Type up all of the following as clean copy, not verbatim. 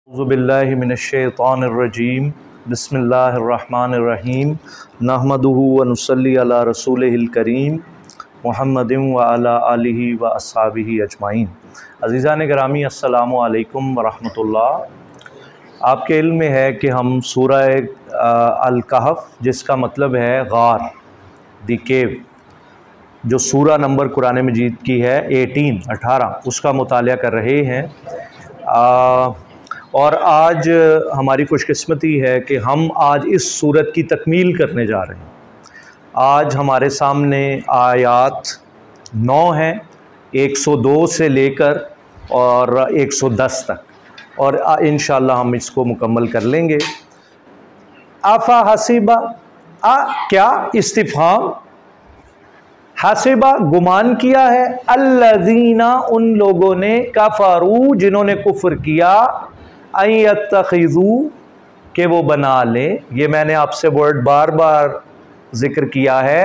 औज़ुबिल्लाहि मिनश्शैतानिर्रजीम बिस्मिल्लाहिर्रहमानिर्रहीम नहमदुहु व नुसल्ली अला रसूलिहिल करीम मुहम्मदिन व अला आलिहि व अस्हाबिहि अजमाइन। अज़ीज़ान गिरामी अस्सलामु अलैकुम व रहमतुल्लाह। आपके इल्म में है कि हम सूरह अल-कहफ़, जिसका मतलब है गार, द केव, जो सूरा नंबर कुरान मजीद की है 18, उसका मुतालिया कर रहे हैं। और आज हमारी खुशकिस्मती है कि हम आज इस सूरत की तकमील करने जा रहे हैं। आज हमारे सामने आयात 9 हैं, 102 से लेकर और 110 तक, और इंशाअल्लाह हम इसको मुकम्मल कर लेंगे। आफ़ा हसीबा, क्या इस्तिफ़हाम, हसीबा गुमान किया है, अल्लज़ीना उन लोगों ने, कफ़रू जिन्होंने कुफ्र किया, अन यत्तखिज़ू के वो बना लें। ये मैंने आपसे वर्ड बार बार ज़िक्र किया है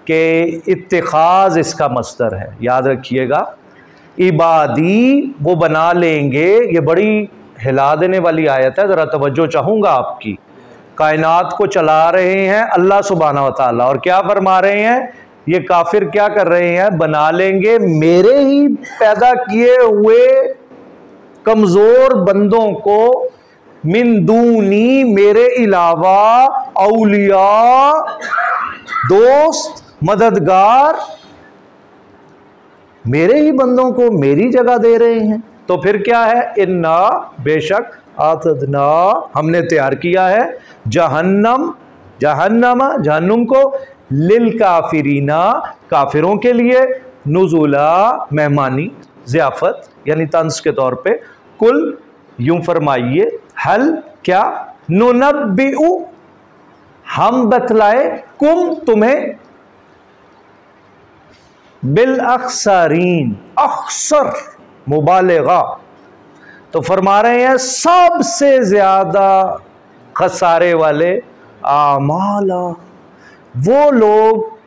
कि इत्तिखाज़ इसका मस्दर है, याद रखिएगा। इबादी वो बना लेंगे, ये बड़ी हिला देने वाली आयत है, ज़रा तवज्जो चाहूँगा आपकी। कायनात को चला रहे हैं अल्लाह सुब्हाना व तआला, और क्या फरमा रहे हैं ये काफिर, क्या कर रहे हैं, बना लेंगे मेरे ही पैदा किए हुए कमज़ोर बंदों को, मिन दूनी मेरे अलावा, औलिया दोस्त मददगार, मेरे ही बंदों को मेरी जगह दे रहे हैं। तो फिर क्या है, इन्ना बेशक, आतदना हमने तैयार किया है, जहन्नम जहन्नुम को, लिल काफिरीना काफिरों के लिए, नुज़ुला मेहमानी, ज़ियाफ़त यानी तंज के तौर पे। कुल यूं फरमाइए, हल क्या, नुनब्बिउ हम बतलाए, कुम तुम्हें, बिल अख्सरीन, अख्सर मुबालिगा, तो फरमा रहे हैं सबसे ज्यादा खसारे वाले, आमाला वो लोग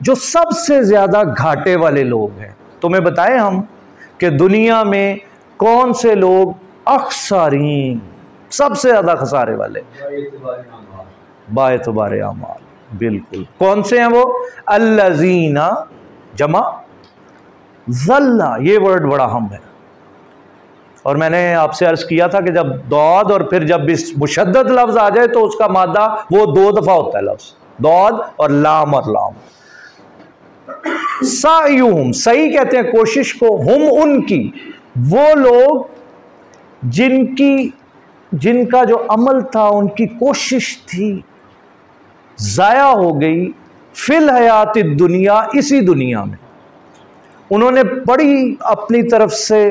जो सबसे ज्यादा घाटे वाले लोग हैं। तुम्हें बताएं हम कि दुनिया में कौन से लोग अख्सरीन, सबसे ज्यादा खसारे वाले, बाएतबारे आमाल, बिल्कुल कौन से हैं वो, अल्लज़ीना जमा ज़ल्ला, ये वर्ड बड़ा अहम है। और मैंने आपसे अर्ज किया था कि जब दौद और फिर जब इस मुशद्दद लफ्ज आ जाए तो उसका मादा वो 2 दफा होता है लफ्ज, दौद और लाम, और लाम। सायुम, सही कहते हैं कोशिश को, हम उनकी, वो लोग जिनका जो अमल था, उनकी कोशिश थी, जाया हो गई, फिल हयात दुनिया, इसी दुनिया में उन्होंने बड़ी अपनी तरफ से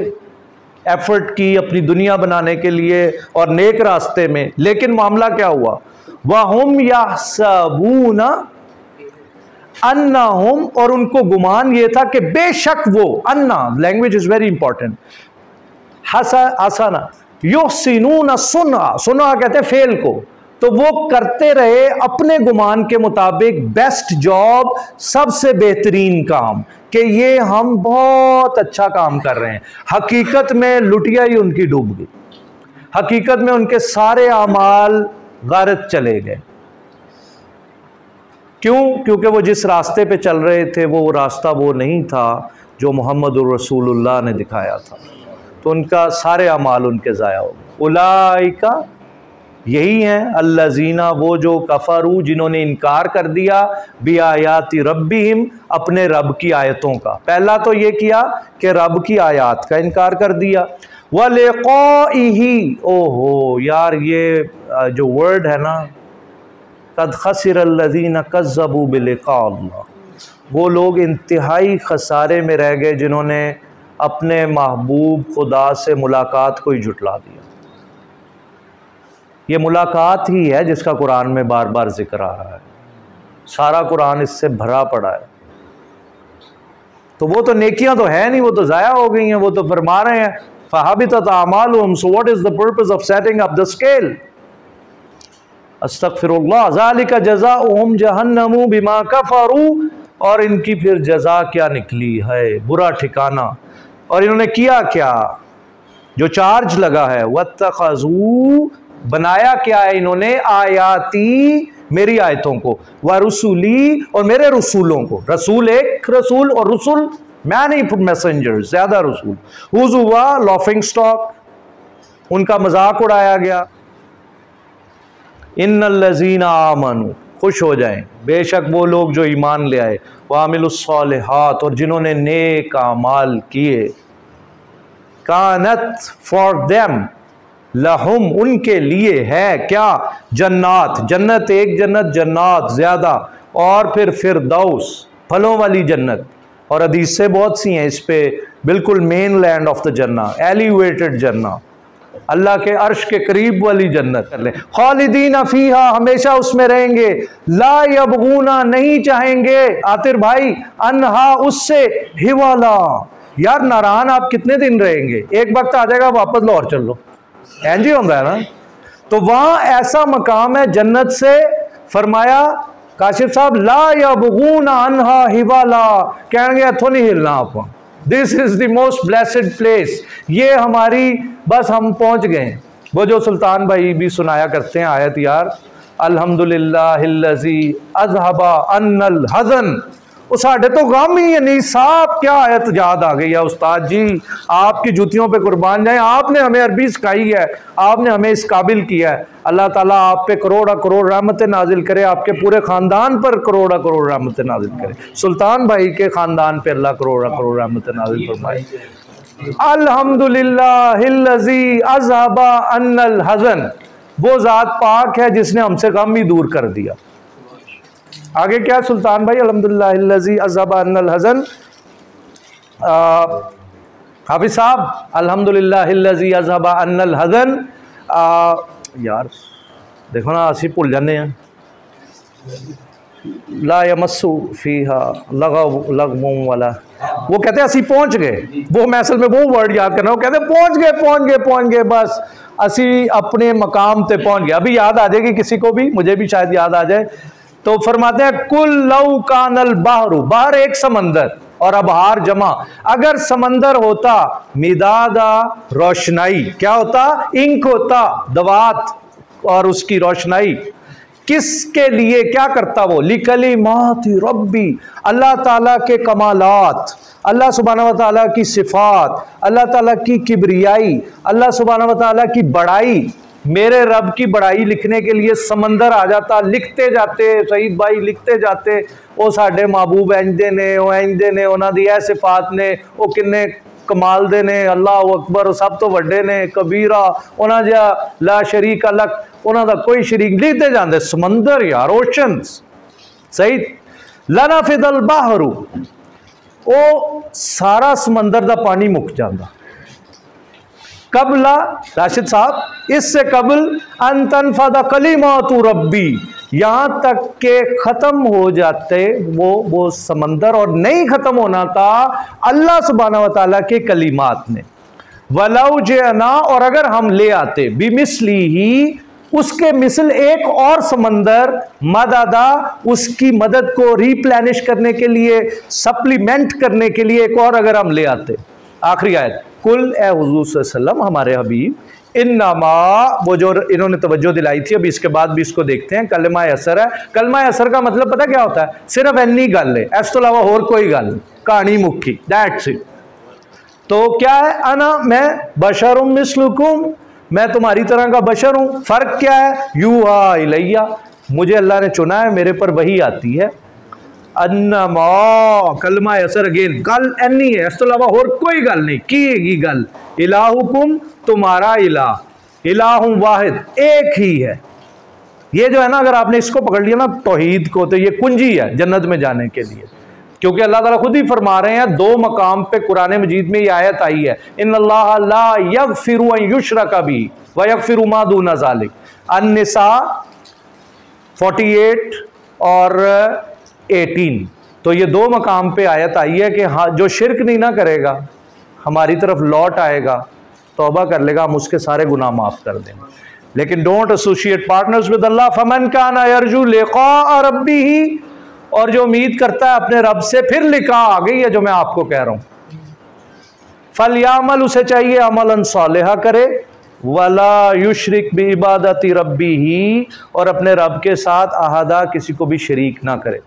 एफर्ट की अपनी दुनिया बनाने के लिए और नेक रास्ते में, लेकिन मामला क्या हुआ, वहुम यहसबूना अन्नहुम, और उनको गुमान ये था कि बेशक वो, अन्ना लैंग्वेज इज वेरी इंपॉर्टेंट, हसना युहसिनूना सुन्ना, सुन्ना कहते हैं फेल को, तो वो करते रहे अपने गुमान के मुताबिक बेस्ट जॉब, सबसे बेहतरीन काम, कि ये हम बहुत अच्छा काम कर रहे हैं। हकीकत में लुटिया ही उनकी डूब गई, हकीकत में उनके सारे अमाल गारत चले गए। क्यों? क्योंकि वो जिस रास्ते पे चल रहे थे वो रास्ता वो नहीं था जो मोहम्मदुर रसूलुल्लाह ने दिखाया था, तो उनका सारे अमाल उनके ज़ाया हो गए। उलाइका, यही हैं, अल्लज़ीना वो जो, कफ़रू जिन्होंने इनकार कर दिया, बि आयाति रब्बिहिम अपने रब की आयतों का। पहला तो ये किया कि रब की आयात का इनकार कर दिया, व लिक़ाइही, ओहो यार ये जो वर्ड है ना, कद खसिर अल्लज़ीना कज़्ज़बू बिलिक़ा अल्लाह, वो लोग इंतहाई खसारे में रह गए जिन्होंने अपने महबूब खुदा से मुलाकात को ही झुटला दिया। ये मुलाकात ही है जिसका कुरान में बार बार जिक्र आ रहा है, सारा कुरान इससे भरा पड़ा है। तो वो तो नेकियां तो है नहीं, वो तो ज़ाया हो गई हैं। वो तो फरमा रहे हैं फ़हबितत आमालुहुम, so what is the purpose of setting up the scale, अस्तगफिरुल्लाह, ज़ालिका जज़ाउहुम जहन्नमु बिमा कफ़रू, और इनकी फिर जज़ा क्या निकली है, बुरा ठिकाना। और इन्होंने किया क्या, जो चार्ज लगा है, वत्तखज़ू बनाया क्या है इन्होंने, आयाती मेरी आयतों को, व रसूली और मेरे रसूलों को। रसूल एक रसूल और रसूल मैनी मैसेंजर, ज्यादा रसूल। हुज़ुवा लॉफिंग स्टॉक, उनका मजाक उड़ाया गया। इन्नल्लज़ीना आमनू खुश हो जाएं, बेशक वो लोग जो ईमान ले आए, वामिलुस्सॉलिहात और जिन्होंने नेक आमाल किए, कानत फॉर देम लहुम उनके लिए है क्या, जन्नात जन्नत, एक जन्नत, जन्नात ज्यादा, और फिर फिरदौस फलों वाली जन्नत। और हदीस से बहुत सी हैं इस पे, बिल्कुल मेन लैंड ऑफ द जन्ना, एलिवेटेड जन्ना, अल्लाह के अर्श के करीब वाली जन्नत। खालिदीन फीहा हमेशा उसमें रहेंगे, ला यबगूना नहीं चाहेंगे आतिर भाई, अनहा उससे, हिवाला यार नारायण आप कितने दिन रहेंगे, एक वक्त आ जाएगा वापस लाहौर चल लो, एंजी होता है ना। तो वहां ऐसा मकाम है जन्नत से, फरमाया काशिफ साहब ला यबगूना अनहा हिवाला, कहेंगे इथों नहीं हिलना आप, this is the most blessed place, ये हमारी बस हम पहुंच गए। वो जो सुल्तान भाई भी सुनाया करते हैं आयत यार, अल्हम्दुलिल्लाहिल्लज़ी अज़हबा अन्नल हज़न, वो साढ़े तो गम ही नहीं साहब, क्या आयत याद आ गई है उस्ताद जी, आपकी जूतियों पे कुर्बान जाए, आपने हमें अरबी सिखाई है, आपने हमें इस काबिल किया है। अल्लाह ताला आप पे करोड़ा करोड़ रहमतें नाजिल करे, आपके पूरे खानदान पर करोड़ा करोड़ रहमतें नाजिल करे, सुल्तान भाई के खानदान पे अल्लाह करोड़ा करोड़ रहमतें नाजिल फरमाए। अल्हम्दुलिल्लाहिल्लज़ी अज़हबा अन्नल हज़न, वो ज़ात पाक है जिसने हमसे गम ही दूर कर दिया। आगे क्या सुल्तान भाई, अल्हम्दुलिल्लाहिल्लज़ी अज़हबा अन्नल हज़न, हाफिज़ साहब अल्हम्दुलिल्लाहिल्लज़ी अज़हबा अन्नल हज़न, यार देखो ना असी भूल जाने हैं, ला यमस्सु फीहा लगवुन वाला, वो कहते हैं असी पहुंच गए, वो मैं असल में वो वर्ड याद करना, वो कहते हैं पहुंच गए बस असी अपने मकाम पे पहुंच गए। अभी याद आ जाएगी किसी को भी, मुझे भी शायद याद आ जाए। तो फरमाते हैं कुल लौ कानल बहरु, बाहर एक समंदर और अबहार जमा, अगर समंदर होता मिदादा रोशनाई, क्या होता, इंक होता, दवात और उसकी रोशनाई, किसके लिए क्या करता वो, लिकलिमाति रब्बी, अल्लाह ताला के कमालात, अल्लाह सुब्हानहू व तआला की सिफात, अल्लाह ताला की किबरियाई, अल्लाह सुब्हानहू व तआला की बड़ाई, मेरे रब की बड़ाई लिखने के लिए समंदर आ जाता, लिखते जाते शहीद भाई, लिखते जाते वो साडे महबूब इंजदे ने, वो इंजदे ने, उन्हां दी ऐ सिफात ने, वो किन्ने कमाल दे ने, अल्लाह अकबर सब तो वड्डे ने, कबीरा उन्हां जिहा ला शरीक अलग, उन्हां दा कोई शरीक, लिखते जाते समंदर यार, ओशंस सही। लना फिदल बाहरू, वो सारा समंदर दा पानी मुक जाता, कबला राशिद साहब इससे कबल अनतनफदा कलिमातु रब्बी, यहां तक के खत्म हो जाते वो समंदर, और नहीं खत्म होना था अल्लाह सुब्हानहू व तआला के कलिमात ने। वलौ जिअना, और अगर हम ले आते, बिमिस्ली ही उसके मिसल एक और समंदर, मददा उसकी मदद को रिप्लेनिश करने के लिए, सप्लीमेंट करने के लिए एक और अगर हम ले आते। आखिरी आयत, कुल ए हुजूर सल्लल्लाहु अलैहि वसल्लम हमारे हबीब, इन्नमा, वो जो इन्होंने तवज्जो दिलाई थी, अभी इसके बाद भी इसको देखते हैं, कलमा असर है। कलमा असर का मतलब पता क्या होता है, सिर्फ इन्नी गल है, इस तो अलावा और कोई गल, कहानी मुक्की, दैट्स इट। तो क्या है, अना मैं बशरुम मिस्लुकुम, मैं तुम्हारी तरह का बशर हूं, फर्क क्या है, यूहा इलैया, मुझे अल्लाह ने चुना है, मेरे पर वही आती है। अन्नमा, कलमा असर अगेन, गल एनी है, इस तो अलावा और कोई गल नहीं की गल। इलाहुकुम, तुम्हारा इलाह, इलाहुम वाहिद, एक ही है। ये जो है ना, अगर आपने इसको पकड़ लिया ना तौहीद को, तो ये कुंजी है जन्नत में जाने के लिए, क्योंकि अल्लाह ताला खुद ही फरमा रहे हैं, दो मकाम पे कुरान मजीद में ये आयत आई है, इन्नल्लाह ला यगफिरु अन युशरका बिही व यगफिरु मा दूना ज़ालिक, अन-निसा 48 और 18। तो ये दो मकाम पे आयत आई है कि हाँ, जो शिरक नहीं ना करेगा, हमारी तरफ लौट आएगा, तौबा कर लेगा, हम उसके सारे गुनाह माफ कर देंगे। लेकिन डोंट एसोसिएट पार्टनर्स विद अल्लाह, फमन काना यरजू लिक़ा रब्बिही, और जो उम्मीद करता है अपने रब से, फिर लिखा आ गई है जो मैं आपको कह रहा हूं, फलयामल, उसे चाहिए अमलन सालिहा करे, वला युशरिक बि इबादती रब्बी ही, और अपने रब के साथ अहदा किसी को भी शरीक ना करे।